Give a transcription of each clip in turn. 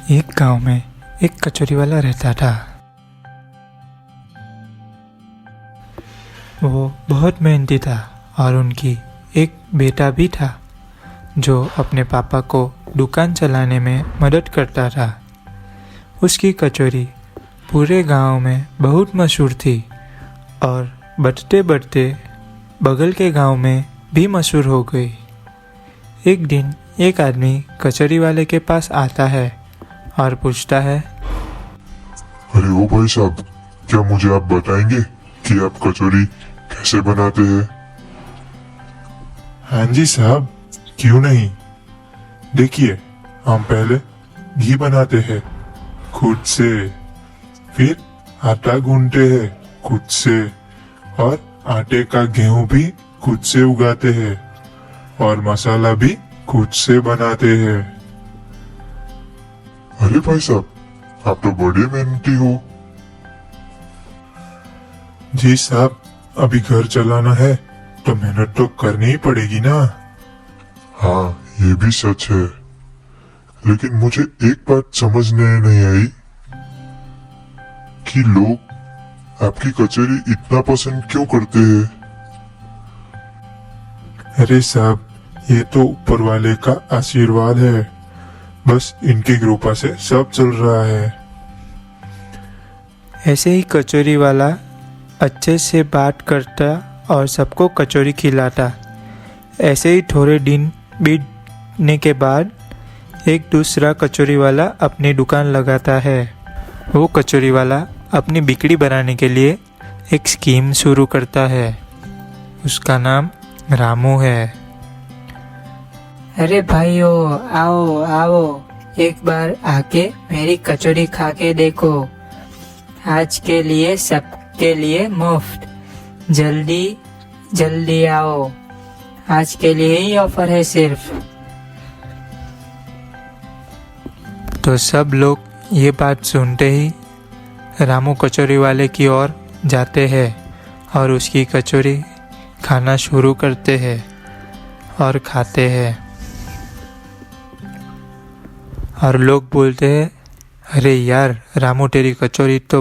एक गांव में एक कचौरी वाला रहता था। वो बहुत मेहनती था और उनकी एक बेटा भी था जो अपने पापा को दुकान चलाने में मदद करता था। उसकी कचौरी पूरे गांव में बहुत मशहूर थी और बढ़ते बढ़ते बगल के गांव में भी मशहूर हो गई। एक दिन एक आदमी कचौरी वाले के पास आता है और पूछता है, अरे ओ भाई साहब, क्या मुझे आप बताएंगे कि आप कचौरी कैसे बनाते हैं? हाँ जी साहब, क्यों नहीं। देखिए, हम पहले घी बनाते हैं खुद से, फिर आटा गूंथते हैं खुद से और आटे का गेहूं भी खुद से उगाते हैं और मसाला भी खुद से बनाते हैं। अरे भाई साहब, आप तो बड़े मेहनती हो। जी साहब, अभी घर चलाना है तो मेहनत तो करनी ही पड़ेगी ना। हाँ, ये भी सच है, लेकिन मुझे एक बात समझ में नहीं आई कि लोग आपकी कचौरी इतना पसंद क्यों करते हैं? अरे साहब, ये तो ऊपर वाले का आशीर्वाद है। बस इनकी कृपा से सब चल रहा है। ऐसे ही कचौरी वाला अच्छे से बात करता और सबको कचौरी खिलाता। ऐसे ही थोड़े दिन बीतने के बाद एक दूसरा कचौरी वाला अपनी दुकान लगाता है। वो कचौरी वाला अपनी बिक्री बढ़ाने के लिए एक स्कीम शुरू करता है। उसका नाम रामू है। अरे भाइयों, आओ आओ, एक बार आके मेरी कचौरी खा के देखो। आज के लिए सबके लिए मुफ्त। जल्दी जल्दी आओ, आज के लिए ही ऑफर है सिर्फ। तो सब लोग ये बात सुनते ही रामू कचौरी वाले की ओर जाते हैं और उसकी कचौरी खाना शुरू करते हैं और खाते हैं। और लोग बोलते हैं, अरे यार रामू, तेरी कचौरी तो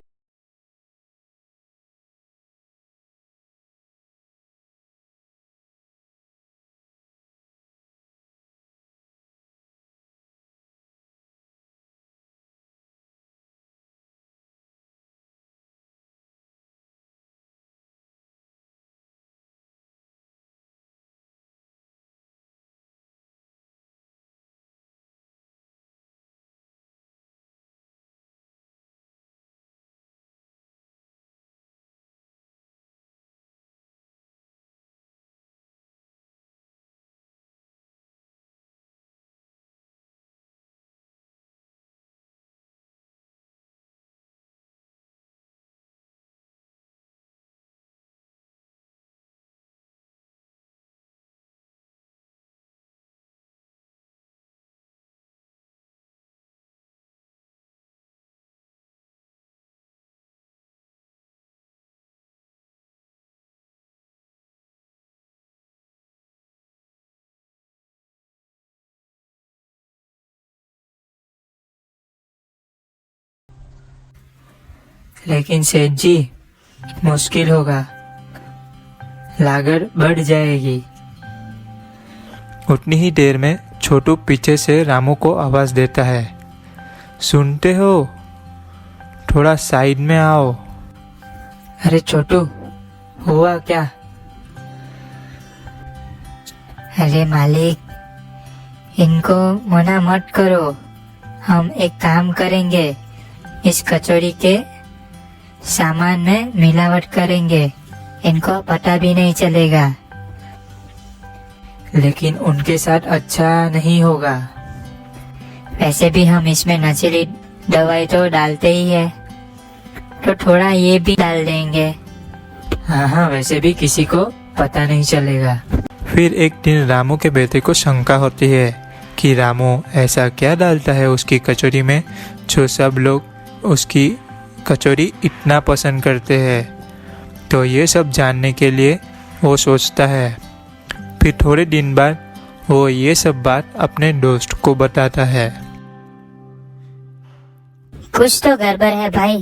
लेकिन सेठ जी, मुश्किल होगा, लागत बढ़ जाएगी। उतनी ही देर में छोटू पीछे से रामू को आवाज देता है, सुनते हो? थोड़ा साइड में आओ। अरे छोटू, हुआ क्या? अरे मालिक, इनको मना मत करो। हम एक काम करेंगे, इस कचौरी के सामान में मिलावट करेंगे, इनको पता भी नहीं चलेगा। लेकिन उनके साथ अच्छा नहीं होगा। वैसे भी हम इसमें नशीली दवाई तो डालते ही है, तो थोड़ा ये भी डाल देंगे। हाँ हाँ, वैसे भी किसी को पता नहीं चलेगा। फिर एक दिन रामू के बेटे को शंका होती है कि रामू ऐसा क्या डालता है उसकी कचौरी में जो सब लोग उसकी कचौरी इतना पसंद करते हैं। तो ये सब जानने के लिए वो सोचता है। फिर थोड़े दिन बाद वो ये सब बात अपने दोस्त को बताता है। कुछ तो गड़बड़ है भाई,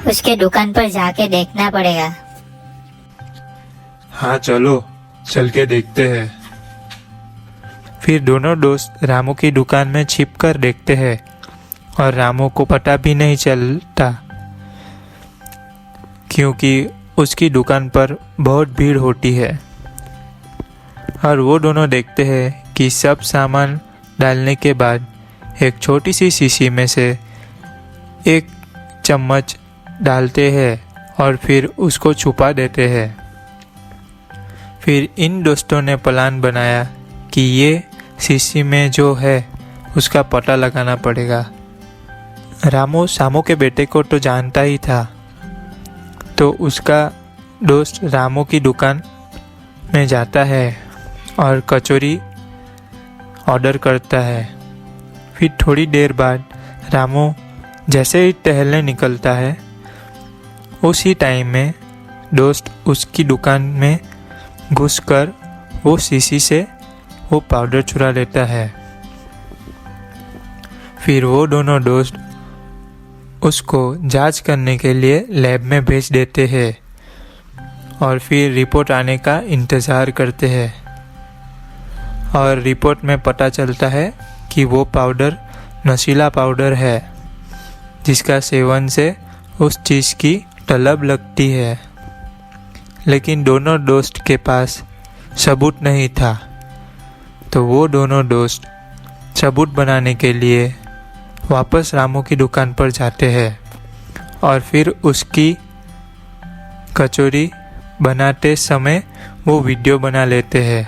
उसके दुकान पर जाके देखना पड़ेगा। हाँ चलो, चल के देखते हैं। फिर दोनों दोस्त रामू की दुकान में छिप कर देखते हैं और रामू को पता भी नहीं चलता क्योंकि उसकी दुकान पर बहुत भीड़ होती है। और वो दोनों देखते हैं कि सब सामान डालने के बाद एक छोटी सी शीशी में से एक चम्मच डालते हैं और फिर उसको छुपा देते हैं। फिर इन दोस्तों ने प्लान बनाया कि ये शीशी में जो है उसका पता लगाना पड़ेगा। रामू सामू के बेटे को तो जानता ही था, तो उसका दोस्त रामू की दुकान में जाता है और कचौरी ऑर्डर करता है। फिर थोड़ी देर बाद रामू जैसे ही टहलने निकलता है, उसी टाइम में दोस्त उसकी दुकान में घुसकर वो शीशी से वो पाउडर चुरा लेता है। फिर वो दोनों दोस्त उसको जांच करने के लिए लैब में भेज देते हैं और फिर रिपोर्ट आने का इंतज़ार करते हैं। और रिपोर्ट में पता चलता है कि वो पाउडर नशीला पाउडर है जिसका सेवन से उस चीज़ की तलब लगती है। लेकिन दोनों दोस्त के पास सबूत नहीं था, तो वो दोनों दोस्त सबूत बनाने के लिए वापस रामू की दुकान पर जाते हैं और फिर उसकी कचौरी बनाते समय वो वीडियो बना लेते हैं।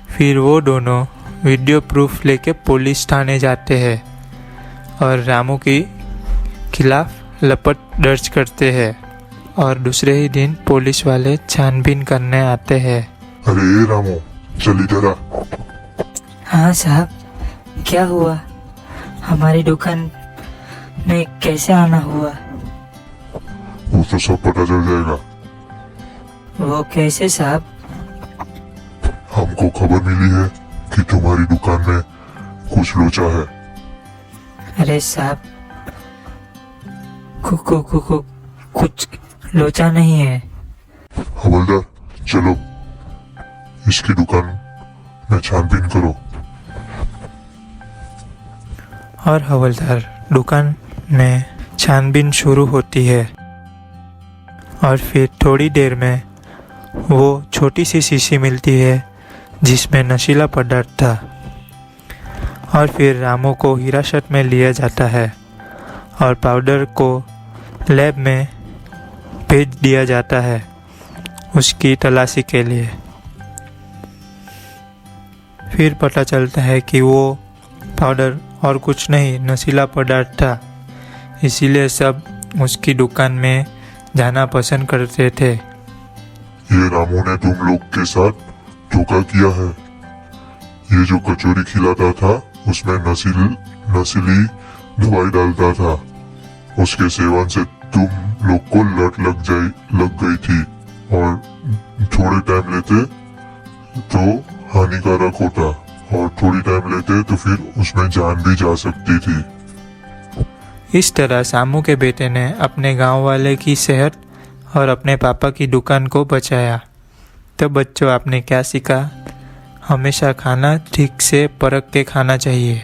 फिर वो दोनों वीडियो प्रूफ लेके पुलिस थाने जाते हैं और रामू के खिलाफ लपट दर्ज करते हैं। और दूसरे ही दिन पुलिस वाले छानबीन करने आते हैं। अरे रामू, चल इधर आ। हाँ साहब, क्या हुआ? हमारी दुकान में कैसे आना हुआ? वो तो सब पता चल जाएगा। वो कैसे साहब? हमको खबर मिली है कि तुम्हारी दुकान में कुछ लोचा है। अरे साहब, कुछ लोचा नहीं है। हवलदार, चलो इसकी दुकान में छानबीन करो। और हवलदार दुकान में छानबीन शुरू होती है और फिर थोड़ी देर में वो छोटी सी शीशी मिलती है जिसमें नशीला पदार्थ था। और फिर रामू को हिरासत में लिया जाता है और पाउडर को लैब में भेज दिया जाता है उसकी तलाशी के लिए। फिर पता चलता है कि वो पाउडर और कुछ नहीं नशीला पदार्थ था, इसीलिए सब उसकी दुकान में जाना पसंद करते थे। ये रामू ने तुम लोग के साथ धोखा किया है। ये जो कचौरी खिलाता था उसमें नशीली दवाई डालता था। उसके सेवन से तुम लोग को लत लग गई थी और थोड़े टाइम लेते तो हानिकारक होता और थोड़ी टाइम लेते तो फिर उसमें जान भी जा सकती थी। इस तरह सामू के बेटे ने अपने गांव वाले की सेहत और अपने पापा की दुकान को बचाया। तो बच्चों, आपने क्या सीखा? हमेशा खाना ठीक से परख के खाना चाहिए।